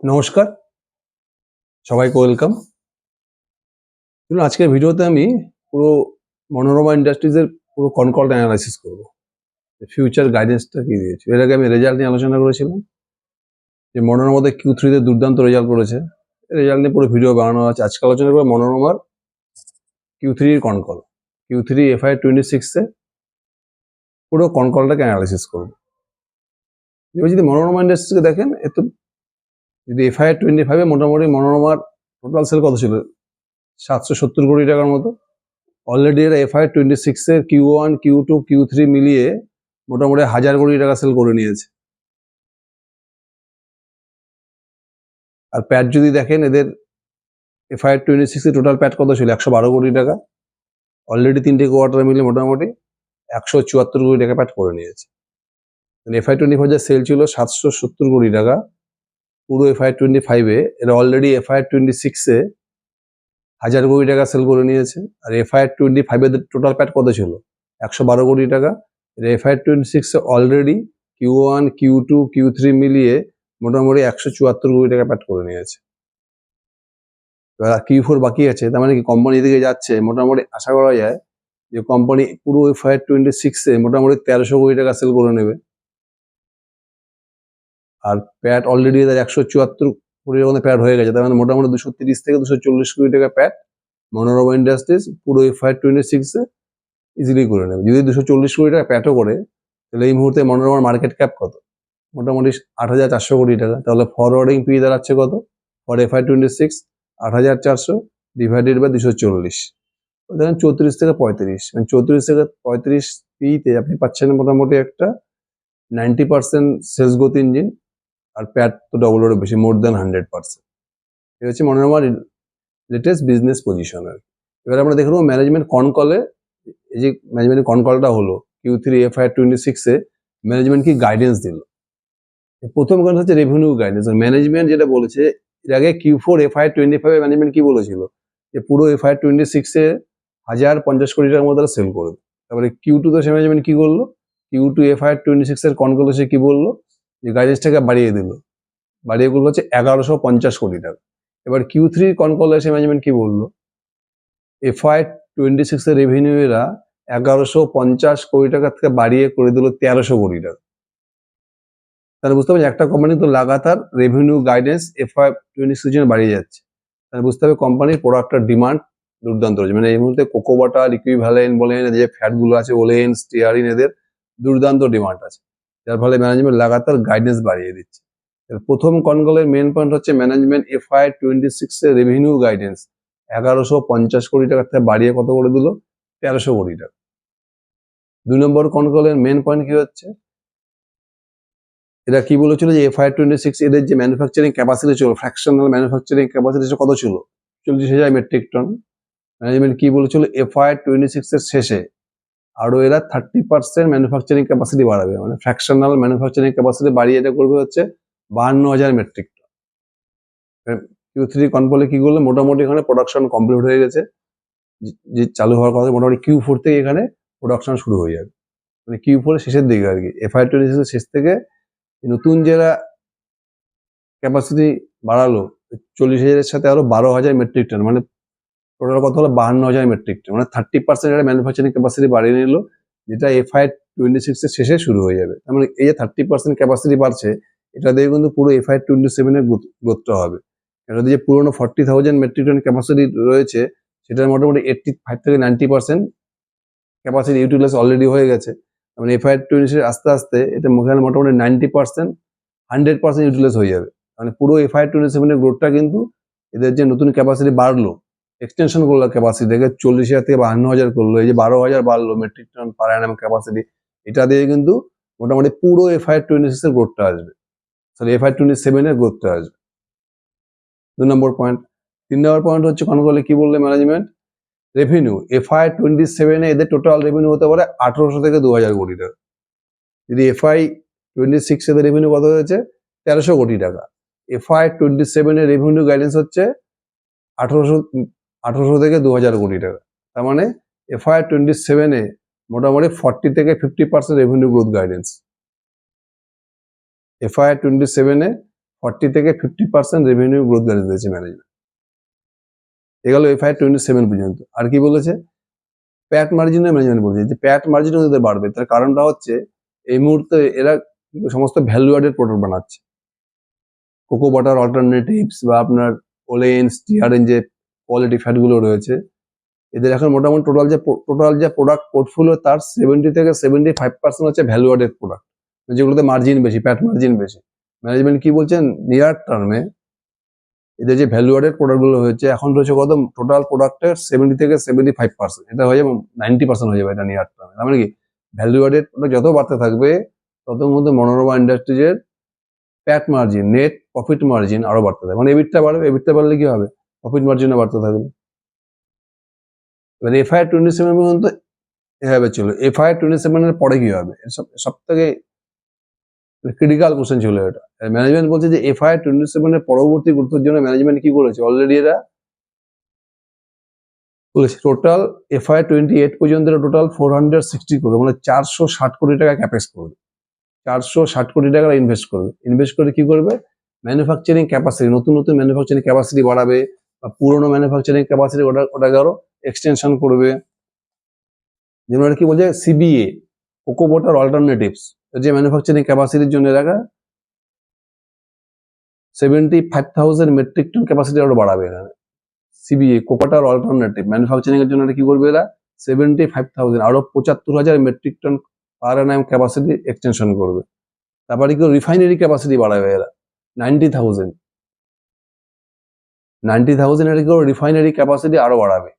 নমস্কার, সবাইকে ওয়েলকাম। চলুন আজকের ভিডিওতে আমি পুরো মনোরমা ইন্ডাস্ট্রিজের পুরো কনকর্ড অ্যানালাইসিস করব। ফিউচার গাইডেন্সটা কি দিয়েছে। এর আগে আমি রেজাল্ট নিয়ে আলোচনা করেছিলাম যে মনোরমাতে Q3 তে দুর্দান্ত রেজাল্ট করেছে। রেজাল্ট নিয়ে পুরো ভিডিও বানানো আছে। আজকে আলোচনা করব মনোরমার Q3 এর কনকল। Q3 FY26 এ পুরো কনকলটাকে অ্যানালাইসিস করব। এবার যদি মনোরমা ইন্ডাস্ট্রিকে দেখেন, এত যদি FY25 এ মোটামুটি মনোরমার টোটাল সেল কত ছিল? 770 কোটি টাকার মতো। অলরেডি এরা FY26 এর Q1, Q2, Q3 মিলিয়ে মোটামুটি 1000 কোটি টাকা সেল করে নিয়েছে। আর প্যাট যদি দেখেন, এদের FY26 এর টোটাল প্যাট কত ছিল? 112 কোটি টাকা। অলরেডি 3টে কোয়ার্টার মিলে মোটামুটি 174 কোটি টাকা প্যাট করে নিয়েছে। FY25 যে সেল ছিল 770 কোটি টাকা, পুরো FY25 এ এরা অলরেডি FY26 এ 1000 কোটি টাকা সেল করে নিয়েছে। আর FY25 এর টোটাল প্যাট কত ছিল? 112 কোটি টাকা। FY26 এ অলরেডি Q1, Q2, Q3 মিলিয়ে মোটামুটি 174 কোটি টাকা প্যাট করে নিয়েছে। এবার Q4 বাকি আছে, তার মানে কি কোম্পানি দিকে যাচ্ছে। মোটামুটি আশা করা যায় যে কোম্পানি পুরো FY26 এ মোটামুটি 1300 কোটি টাকা সেল করে নেবে। আর প্যাট অলরেডি এদের 174 কোটির মধ্যে প্যাট হয়ে গেছে, তার মানে মোটামুটি 230 থেকে 240 কোটি টাকা প্যাট মনোরমা ইন্ডাস্ট্রিজ পুরো FY26 এ ইজিলি করে নেবে। যদি 240 কোটি টাকা প্যাটও করে, তাহলে এই মুহূর্তে মনোরমার মার্কেট ক্যাপ কত? মোটামুটি 8400 কোটি টাকা। তাহলে ফরওয়ার্ডিং পি দাঁড়াচ্ছে কত ফর FY26? 8400 ডিভাইডেড বাই 240, ধরেন 34 থেকে 35। মানে 34 থেকে 35 পিতে আপনি পাচ্ছেন মোটামুটি একটা 90% সেলস গ্রোথ ইঞ্জিন। আর প্যাট তো ডবলেরও বেশি, মোর দ্যান 100%। এটা হচ্ছে মনোরমার লেটেস্ট বিজনেস পজিশনার। এবার আমরা দেখে নেবো ম্যানেজমেন্ট কনকলে। এই যে ম্যানেজমেন্টের কনকলটা হলো Q3 FY26 এ ম্যানেজমেন্ট কি গাইডেন্স দিল। প্রথম কথা হচ্ছে রেভিনিউ গাইডেন্স। ম্যানেজমেন্ট যেটা বলেছে, এর আগে Q4 FY25 এ ম্যানেজমেন্ট কি বলেছিল যে পুরো FY26 এ 1050 কোটি টাকার মতো সেল করবে। তারপরে Q2 তে সে ম্যানেজমেন্ট কি করলো? Q2 FY26 এর কনকলে সে কি বললো যে গাইডেন্সটাকে বাড়িয়ে দিল। বাড়িয়ে করলো হচ্ছে 1150 কোটি টাকা। এবার Q3 কনকলে সে ম্যানেজমেন্ট কি বললো? FY26 এর রেভিনিউ এরা 1150 কোটি টাকা থেকে বাড়িয়ে করে দিল 1300 কোটি টাকা। তাহলে বুঝতে পারছি একটা কোম্পানি তো লাগাতার রেভিনিউ গাইডেন্স FY26 এর জন্য বাড়িয়ে যাচ্ছে। তাহলে বুঝতে হবে কোম্পানির প্রোডাক্টের ডিমান্ড দুর্দান্ত রয়েছে। মানে এই মুহূর্তে কোকো বাটার, ইকুইভ্যালেন্ট বলেন, যে ফ্যাটগুলো আছে ওলেন, স্টিয়ারিন, এদের দুর্দান্ত ডিমান্ড আছে, যার ফলে ম্যানেজমেন্ট লাগাতার গাইডেন্স বাড়িয়ে দিচ্ছে। প্রথম কনকলের মেন পয়েন্ট হচ্ছে ম্যানেজমেন্ট FY26 এর রেভিনিউ গাইডেন্স 1150 কোটি টাকা থেকে বাড়িয়ে কত করে দিল? 1300 কোটি টাকা। 2 নম্বর কনকলের মেন পয়েন্ট কি হচ্ছে? এরা কি বলেছিল যে FY26 এদের যে ম্যানুফ্যাকচারিং ক্যাপাসিটি ছিল, ফ্র্যাকশনাল ম্যানুফ্যাকচারিং ক্যাপাসিটি কত ছিল? 40,000 মেট্রিক টন। ম্যানেজমেন্ট কি বলেছিল? FY26 এর শেষে আরো এরা 30% ম্যানুফ্যাকচারিং ক্যাপাসিটি বাড়াবে। মানে ফ্র্যাকশনাল ম্যানুফ্যাকচারিং ক্যাপাসিটি বাড়িয়ে এটা করবে হচ্ছে 52,000 মেট্রিক টন। Q3 কনকলে কি করলো? মোটামুটি এখানে প্রোডাকশন কমপ্লিট হয়ে গেছে। যে চালু হওয়ার কথা, মোটামুটি Q4 থেকে এখানে প্রোডাকশন শুরু হয়ে যাবে। মানে Q4 এর শেষের দিকে আর কি। FY26 এর শেষ থেকে নতুন যারা ক্যাপাসিটি বাড়ালো 40,000-এর সাথে আরো 12,000 মেট্রিক টন, মানে টোটাল কত হলো? 52,000 মেট্রিক টন। মানে 30% এরা ম্যানুফ্যাকচারিং ক্যাপাসিটি বাড়িয়ে নিল, যেটা FY26 এর শেষে শুরু হয়ে যাবে। তার মানে এই যে 30% ক্যাপাসিটি বাড়ছে, এটা দিয়ে কিন্তু পুরো FY27 এর গ্রোথটা হবে। এটা দিয়ে পুরোনো 40,000 মেট্রিক টন ক্যাপাসিটি রয়েছে, সেটার মোটামুটি 85 থেকে 90% ক্যাপাসিটি ইউটিলাইজ অলরেডি হয়ে গেছে। মানে FY26 আস্তে আস্তে এটা মোটামুটি 90% 100% ইউটিলাইজ হয়ে যাবে। মানে পুরো FY27 এর গ্রোথটা কিন্তু এদের যে নতুন ক্যাপাসিটি বাড়লো, এক্সটেনশন করলো ক্যাপাসিটি থেকে 40,000 থেকে 52,000 করলো, এই যে 12,000 বাড়লো metric ton per annum capacity, এটা দিয়ে কিন্তু মোটামুটি পুরো FY26 এর গ্রোথটা আসবে, সরি FY27 এর গ্রোথটা আসবে। 2 নম্বর পয়েন্ট। 3 নম্বর পয়েন্ট হচ্ছে কনকলে কি বললে ম্যানেজমেন্ট? রেভিনিউ FY27 এ এদের টোটাল রেভিনিউ হতে পারে 1800 থেকে 2000 কোটি টাকা। যদি FY26 এদের রেভিনিউ কত হয়েছে? 1300 কোটি টাকা। FY27 এর রেভিনিউ গাইডেন্স হচ্ছে 1800 থেকে 2000 কোটি টাকা। তার মানে FY27 এ মোটামুটি 40 থেকে 50% রেভিনিউ গ্রোথ গাইডেন্স। FY27 এ 40 থেকে 50% রেভিনিউ গ্রোথ গাইডেন্স দিয়েছে ম্যানেজমেন্ট। এগুলো FY 27 পর্যন্ত। আর কি বলেছে? প্যাট মার্জিনে ম্যানেজমেন্ট বলেছে যে প্যাট মার্জিনও যদি বাড়বে, তার কারণটা হচ্ছে এই মুহূর্তে এরা সমস্ত ভ্যালু অ্যাডেড প্রোডাক্ট বানাচ্ছে। কোকো বাটার অল্টারনেটিভস বা আপনার ওলেন, স্টিয়ারিন যে কোয়ালিটি ফ্যাটগুলো রয়েছে, এদের এখন মোটামুটি টোটাল যে প্রোডাক্ট পোর্টফোলিও তার 70 থেকে 75% হচ্ছে ভ্যালু অ্যাডেড প্রোডাক্ট, যেগুলোতে মার্জিন বেশি, প্যাট মার্জিন বেশি। ম্যানেজমেন্ট কি বলছেন, নিয়ার টার্মে এদের যে ভ্যালু অ্যাডেড প্রোডাক্টগুলো হয়েছে এখন রয়েছে কত, টোটাল প্রোডাক্টের 70 থেকে 75%, এটা হয়ে যাবে 90% হয়ে যাবে এটা নিয়ার টার্মে। তার মানে কি ভ্যালু অ্যাডেড প্রোডাক্ট যত বাড়তে থাকবে তত মধ্যে মনোরমা ইন্ডাস্ট্রিজের PAT margin, net profit margin আরো বাড়তে থাকবে। মানে এবিটটা বাড়বে, এবিটটা বাড়লে কি হবে, প্রফিট মার্জিনও বাড়তে থাকবে। এবার FY 27 পর্যন্ত এভাবে ছিল। FY 27 এর পরে কি হবে, সব থেকে ক্রিটিক্যাল কোশ্চেন ছিল এটা। ম্যানেজমেন্ট বলছে যে FY 27 এর পরবর্তী গুরুত্বের জন্য ম্যানেজমেন্ট কি করেছে, অলরেডি এরা বলেছে টোটাল FY 28 পর্যন্ত টোটাল 460 করবে, মানে 460 কোটি টাকা ক্যাপেক্স করবে। 460 কোটি টাকা ইনভেস্ট করবে। ইনভেস্ট করে কি করবে, ম্যানুফ্যাকচারিং ক্যাপাসিটি, নতুন নতুন ম্যানুফ্যাকচারিং ক্যাপাসিটি বাড়াবে, বা পুরোনো ম্যানুফ্যাকচারিং ক্যাপাসিটি ওটাকে আরো এক্সটেনশন করবে। যেমন আর কি বলছে CBA, কোকো বাটার অল্টারনেটিভস, যে ম্যানুফ্যাকচারিং ক্যাপাসিটির জন্য এলাকা 75,000 মেট্রিক টন ক্যাপাসিটি আরো বাড়াবে এখানে। CBA, cocoa butter alternative manufacturing এর জন্য কি করবে এরা, 75,000 আরো 75,000 metric ton per annum capacity extension করবে। তারপরে কি রিফাইনারি ক্যাপাসিটি বাড়াবে এরা 90,000 এর কি রিফাইনারি ক্যাপাসিটি আরো বাড়াবে।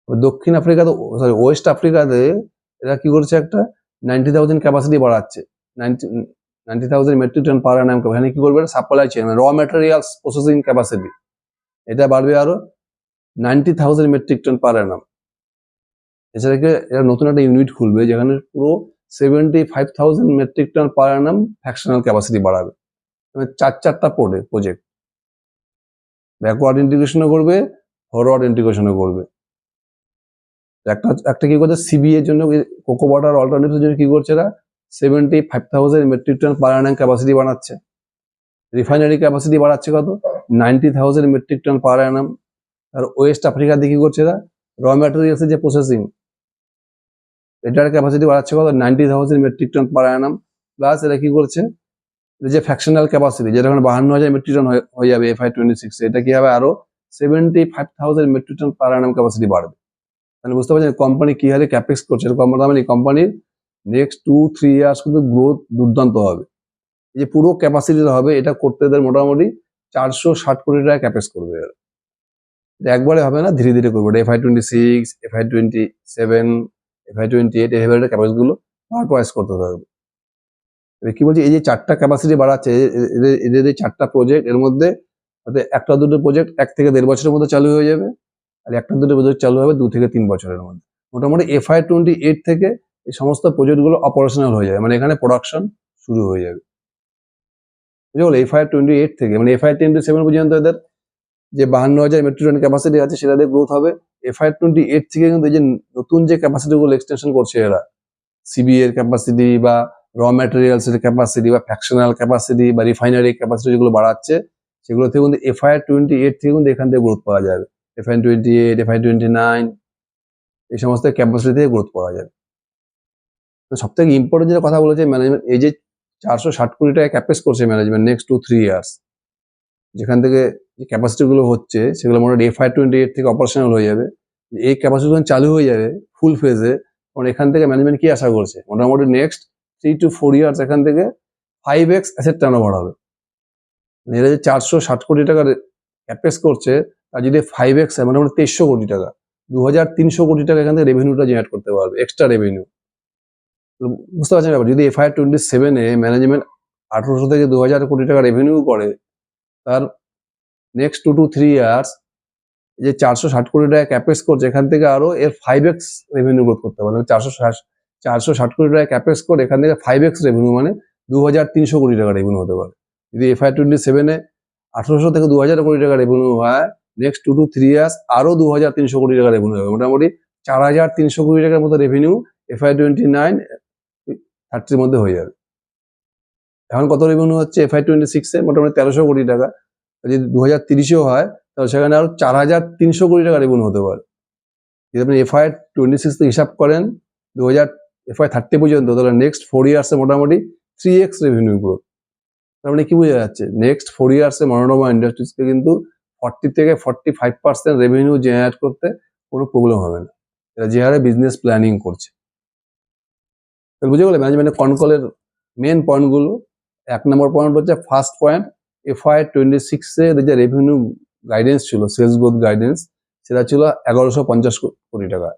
দক্ষিণ আফ্রিকাতে, সরি ওয়েস্ট আফ্রিকাতে এরা কি করছে, একটা 90,000 ক্যাপাসিটি বাড়াচ্ছে, 90,000 মেট্রিক টন পার অ্যানাম। এখানে কি করবে, সাপ্লাই চেইন র ম্যাটেরিয়ালস প্রসেসিং ক্যাপাসিটি এটা বাড়বে আরো 90,000 মেট্রিক টন পার অ্যানাম। এছাড়া এরা নতুন একটা ইউনিট খুলবে যেখানে পুরো 75,000 metric ton per annum fractional capacity বাড়াবে। চারটা প্রজেক্ট, ব্যাকওয়ার্ড ইন্টিগ্রেশনও করবে, ফরওয়ার্ড ইন্টিগ্রেশনও করবে। একটা কি করছে, CBA এর জন্য, কোকো বাটার অল্টারনেটিভস জন্য কি করছে এরা 75,000 metric ton per annum capacity বাড়াচ্ছে। রিফাইনারি ক্যাপাসিটি বাড়াচ্ছে কত, 90,000 মেট্রিক টন পার অ্যানাম। আর ওয়েস্ট আফ্রিকা দিয়ে কি করছে এরা, র ম্যাটেরিয়ালসের যে প্রসেসিং, এটার ক্যাপাসিটি বাড়াচ্ছে কত, 90,000 metric ton per annum. Plus এরা কি করছে, যে ফ্র্যাকশনাল ক্যাপাসিটি যেটা এখন 52,000 মেট্রিক টন হয়ে যাবে FY 26, এটা কি হবে আরো 75,000 metric ton per annum capacity বাড়বে। তাহলে বুঝতে পারছেন কোম্পানি কি হারে ক্যাপেক্স করছে। কোম্পানির নেক্সট 2-3 ইয়ার্স কিন্তু গ্রোথ দুর্দান্ত হবে। এই যে পুরো ক্যাপাসিটি হবে, এটা করতে এদের মোটামুটি 460 কোটি টাকা ক্যাপেক্স করবে। একবারে হবে না, ধীরে ধীরে করবে। FY 26, FY 27, FY 28 এভাবে ক্যাপাসিটি গুলো পার্ট ওয়াইজ করতে থাকবে। কি বলছি, এই যে চারটা ক্যাপাসিটি বাড়াচ্ছে, এদের এই চারটা প্রজেক্ট, এর মধ্যে একটা দুটো প্রজেক্ট 1 থেকে 1.5 বছরের মধ্যে চালু হয়ে যাবে, আর একটা দুটো প্রজেক্ট চালু হবে 2 থেকে 3 বছরের মধ্যে। মোটামুটি FY 28 থেকে এই সমস্ত প্রজেক্টগুলো অপারেশনাল হয়ে যাবে, মানে এখানে প্রোডাকশন শুরু হয়ে যাবে। বুঝলো, FY 28 থেকে মানে FY 27 পর্যন্ত এদের যে 52,000 মেট্রিক টন ক্যাপাসিটি আছে সেটাতে গ্রোথ হবে। FY 28 থেকে কিন্তু এই যে নতুন যে ক্যাপাসিটি গুলো এক্সটেনশন করছে এরা, CBA এর ক্যাপাসিটি বা র ম্যাটেরিয়ালস এর ক্যাপাসিটি বা ফ্র্যাকশনাল ক্যাপাসিটি বা রিফাইনারি ক্যাপাসিটি যেগুলো বাড়াচ্ছে, সেগুলো থেকে কিন্তু FY 28 থেকে কিন্তু এখান থেকে গ্রোথ পাওয়া যাবে। FY 28, FY 29 এই সমস্ত ক্যাপাসিটি থেকে গ্রোথ পাওয়া যাবে। সব থেকে ইম্পর্টেন্ট যেটা কথা বলেছে ম্যানেজমেন্ট, এই যে 460 কোটি টাকা ক্যাপেক্স করছে ম্যানেজমেন্ট নেক্সট 2-3 ইয়ার্স, যেখান থেকে যে ক্যাপাসিটি গুলো হচ্ছে সেগুলো মোটামুটি FY 28 থেকে অপারেশনাল হয়ে যাবে। এই ক্যাপাসিটি যখন চালু হয়ে যাবে ফুল ফেজে, তখন এখান থেকে ম্যানেজমেন্ট কি আশা করছে, মোটামুটি নেক্সট 3 to 4 ইয়ার্স এখান থেকে 5x অ্যাসেট টার্নওভার হবে। এরা যে 460 কোটি টাকার ক্যাপেক্স করছে, আর যদি 5x হয় মোটামুটি 2300 কোটি টাকা, 2,300 কোটি টাকা এখান থেকে রেভিনিউটা জেনারেট করতে পারবে, এক্সট্রা রেভিনিউ। বুঝতে পারছেন ব্যাপার, যদি FY 27 এ ম্যানেজমেন্ট 1,800 থেকে 2,000 কোটি টাকা রেভিনিউ করে, তার নেক্সট 2 to 3 ইয়ার্স যে 460 কোটি টাকা ক্যাপেক্স করছে, এখান থেকে আরো এর 5x রেভিনিউ গ্রোথ করতে পারবে। 460 কোটি টাকা ক্যাপেক্স করে এখান থেকে 5x রেভিনিউ, মানে 2,300 কোটি টাকা রেভিনিউ হতে পারে। যদি FY 27 এ 1,800 থেকে 2,000 কোটি টাকা রেভিনিউ হয়, নেক্সট 2 to 3 ইয়ার্স আরো 2,300 কোটি টাকা রেভিনিউ হবে, মোটামুটি 4,300 কোটি টাকার মতো রেভিনিউ FY 29-30 মধ্যে হয়ে যাবে। এখন কত রেভিনিউ হচ্ছে FY26 মোটামুটি 1300 কোটি টাকা। যদি 2030-এও হয় তাহলে সেখানে আরো 4300 কোটি টাকা রেভিনিউ হতে পারে। যদি আপনি FY26 থেকে হিসাব করেন FY30 পর্যন্ত, তাহলে নেক্সট 4 ইয়ার্সে মোটামুটি 3x রেভিনিউ গ্রোথ। তার মানে কি বোঝা যাচ্ছে, নেক্সট 4 ইয়ার্সে মনোরমা ইন্ডাস্ট্রিজকে কিন্তু 40 থেকে 45% রেভিনিউ জেনারেট করতে কোনো প্রবলেম হবে না, এরা যে হারে বিজনেস প্ল্যানিং করছে। তাহলে বুঝে গেলে ম্যানেজমেন্টের কনকলের মেন পয়েন্টগুলো। 1 নম্বর পয়েন্ট হচ্ছে, ফার্স্ট পয়েন্ট, FY26-এ যে রেভিনিউ গাইডেন্স ছিল, সেলস গ্রোথ গাইডেন্স, সেটা ছিল 1150 কোটি টাকা,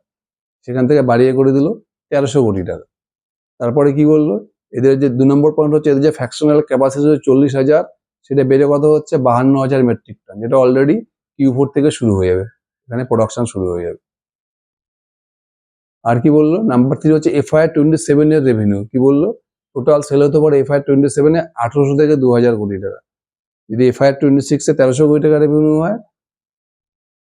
সেখান থেকে বাড়িয়ে করে দিল 1300 কোটি টাকা। তারপরে কি বললো, এদের যে 2 নম্বর পয়েন্ট হচ্ছে, এদের যে ফ্র্যাকশনাল ক্যাপাসিটি 40,000, সেটা বেড়ে কত হচ্ছে 52,000 মেট্রিক টন, যেটা অলরেডি Q4 থেকে শুরু হয়ে যাবে, এখানে প্রোডাকশন শুরু হয়ে যাবে। আর কি বললো, নাম্বার 3 হচ্ছে FY27 এর রেভিনিউ। কি বললো, টোটাল সেল হতে পারে FY27-এ 1800 থেকে 2000 কোটি টাকা। যদি FY26-এ 1300 কোটি টাকা রেভিনিউ হয়,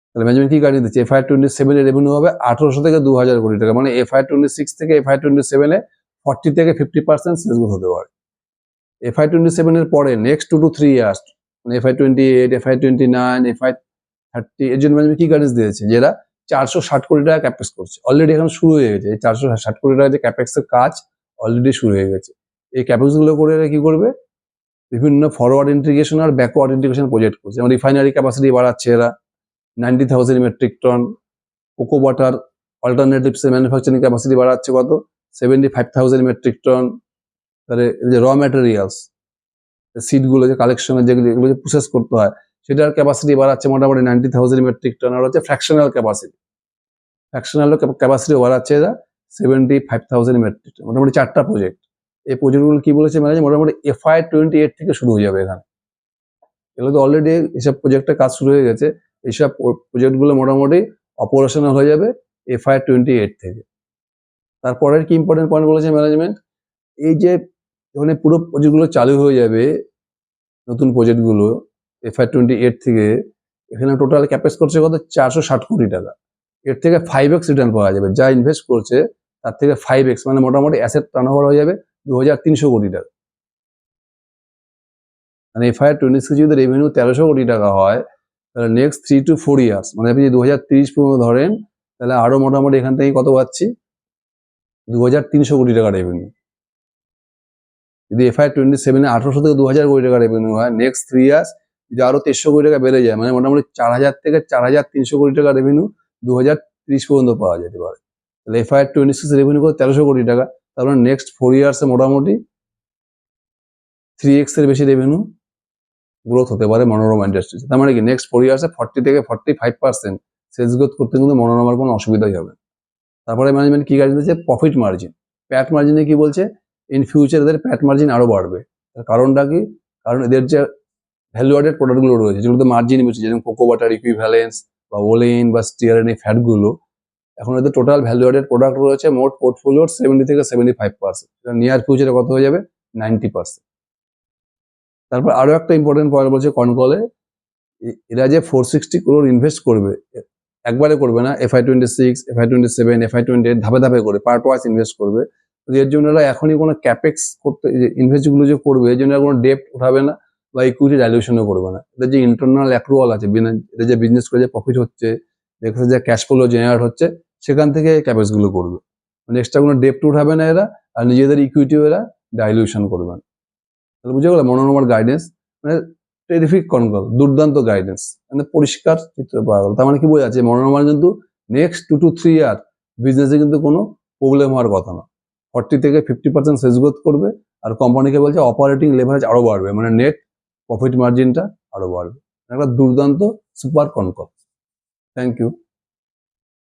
তাহলে ম্যানেজমেন্ট কি গাড়ি দিচ্ছে, FY27-এর রেভিনিউ হবে 1800 থেকে 2000 কোটি টাকা। মানে FY26 থেকে FY27-এ 40 থেকে 50% সেলস গ্রোথ হতে পারে। FY27-এর পরে নেক্সট 2 to 3 ইয়ার্স, মানে FY28, FY29, FY30, এর জন্য ম্যানেজমেন্ট কি গাইডেন্স দিয়েছে, যেটা 460 কোটি টাকা ক্যাপেক্স করছে, অলরেডি এখন শুরু হয়ে গেছে। এই 460 কোটি টাকা যে ক্যাপেক্সের কাজ অলরেডি শুরু হয়ে গেছে। এই ক্যাপেক্স গুলো করে এরা কি করবে, বিভিন্ন ফরওয়ার্ড ইন্টিগ্রেশন আর ব্যাকওয়ার্ড ইন্টিগ্রেশন প্রজেক্ট করছে। যেমন রিফাইনারি ক্যাপাসিটি বাড়াচ্ছে এরা 90,000 metric ton, cocoa butter alternatives এর ম্যানুফ্যাকচারিং ক্যাপাসিটি বাড়াচ্ছে কত, 75,000 মেট্রিক টন। তাহলে যে র ম্যাটেরিয়ালস, সিডগুলো যে কালেকশনের যেগুলো যে প্রসেস করতে হয়, সেটার ক্যাপাসিটি বাড়াচ্ছে মোটামুটি 90,000 মেট্রিক টন। আর হচ্ছে ফ্র্যাকশনাল ক্যাপাসিটি বাড়াচ্ছে এরা 75,000 মেট্রিক টন। মোটামুটি 4টা প্রজেক্ট। এই প্রজেক্টগুলো কি বলেছে ম্যানেজার, মোটামুটি FY28 থেকে শুরু হয়ে যাবে এখানে। এগুলো তো অলরেডি এইসব প্রজেক্টের কাজ শুরু হয়ে গেছে। এইসব প্রজেক্টগুলো মোটামুটি অপারেশনাল হয়ে যাবে FY28 থেকে। তারপরের কি ইম্পর্টেন্ট পয়েন্ট বলেছে ম্যানেজমেন্ট, এই যে এখানে পুরো প্রজেক্টগুলো চালু হয়ে যাবে, নতুন প্রজেক্টগুলো FY28 থেকে, এখানে টোটাল ক্যাপেক্স করছে কত, 460 কোটি টাকা। এর থেকে 5x রিটার্ন পাওয়া যাবে, যা ইনভেস্ট করছে তার থেকে 5x, মানে মোটামুটি অ্যাসেট টার্নওভার হয়ে যাবে 2300 কোটি টাকা। মানে FY26 যদি রেভিনিউ 1300 কোটি টাকা হয়, তাহলে নেক্সট 3 to 4 ইয়ার্স, মানে আপনি যদি 2030 পর্যন্ত ধরেন, তাহলে আরো মোটামুটি এখান থেকে কত পাচ্ছি, 2300 কোটি টাকা রেভিনিউ। যদি FY27-এ 1800 থেকে 2000 কোটি টাকা রেভিনিউ হয়, নেক্সট 3 ইয়ার্স যদি আরো 300 কোটি টাকা বেড়ে যায়, মানে মোটামুটি 4000 থেকে 4300 কোটি টাকা রেভিনিউ 2030 পর্যন্ত পাওয়া যেতে পারে। তাহলে FY26 রেভিনিউ করে 1300 কোটি টাকা, তারপরে নেক্সট 4 ইয়ার্সে মোটামুটি 3x এর বেশি রেভিনিউ গ্রোথ হতে পারে মনোরমা ইন্ডাস্ট্রিজ। তার মানে কি নেক্সট 4 ইয়ার্সে 40 থেকে 45% সেলস গ্রোথ করতে কিন্তু মনোরমার কোনো অসুবিধাই হবে। তারপরে ম্যানেজমেন্ট কি গাইড দিয়েছে, প্রফিট মার্জিন, প্যাট মার্জিনে কি বলছে, ইন ফিউচার এদের প্যাট মার্জিন আরো বাড়বে। কারণটা কি, কারণ এদের যে ভ্যালু অ্যাডেড প্রোডাক্টগুলো রয়েছে, যেগুলোতে মার্জিন বেশি, যেমন কোকো বাটার ইকুইভ্যালেন্স বা ওলেইন বা স্টিয়ারিন, এই ফ্যাটগুলো, এখন এদের টোটাল ভ্যালু অ্যাডেড প্রোডাক্ট রয়েছে মোট পোর্টফোলিওর 70 থেকে 75%, নিয়ার ফিউচারে কত হয়ে যাবে, 90%। তারপর আরো একটা ইম্পর্টেন্ট পয়েন্ট বলছে কনকলে, এরা যে 460 crore ইনভেস্ট করবে, একবারে করবে না, FY26, FY27, FY28 ধাপে ধাপে করে পার্ট ওয়াইজ ইনভেস্ট করবে। এর জন্য এরা এখনই কোনো ক্যাপেক্স করতে, ইনভেস্ট গুলো যে করবে, এর জন্য কোনো ডেপ্ট উঠাবে না বা ইকুইটি ডাইলিউশনও করবে না। এদের যে ইন্টারনাল অ্যাক্রুয়াল আছে, এদের যে বিজনেস করে যে প্রফিট হচ্ছে, যেখানে যে ক্যাশ ফ্লো জেনারেট হচ্ছে, সেখান থেকে ক্যাপেক্স গুলো করবে। মানে এক্সট্রা কোনো ডেপ্ট উঠাবে না এরা, আর নিজেদের ইকুইটিও এরা ডাইলিউশন করবে না। তাহলে বুঝে গেল মনোরমার গাইডেন্স, মানে টেরিফিক কনকল, দুর্দান্ত গাইডেন্স, মানে পরিষ্কার চিত্র পাওয়া গেল। তার মানে কি বোঝা যাচ্ছে, মনোরমার কিন্তু নেক্সট 2 to 3 ইয়ার বিজনেসে কিন্তু কোনো প্রবলেম হওয়ার কথা না। 40 থেকে 50% সেলস গ্রোথ করবে, আর কোম্পানিকে বলছে অপারেটিং লেভারেজ আরো বাড়বে, মানে নেট প্রফিট মার্জিনটা আরো বাড়বে। একটা দুর্দান্ত সুপার কনকল। Thank you.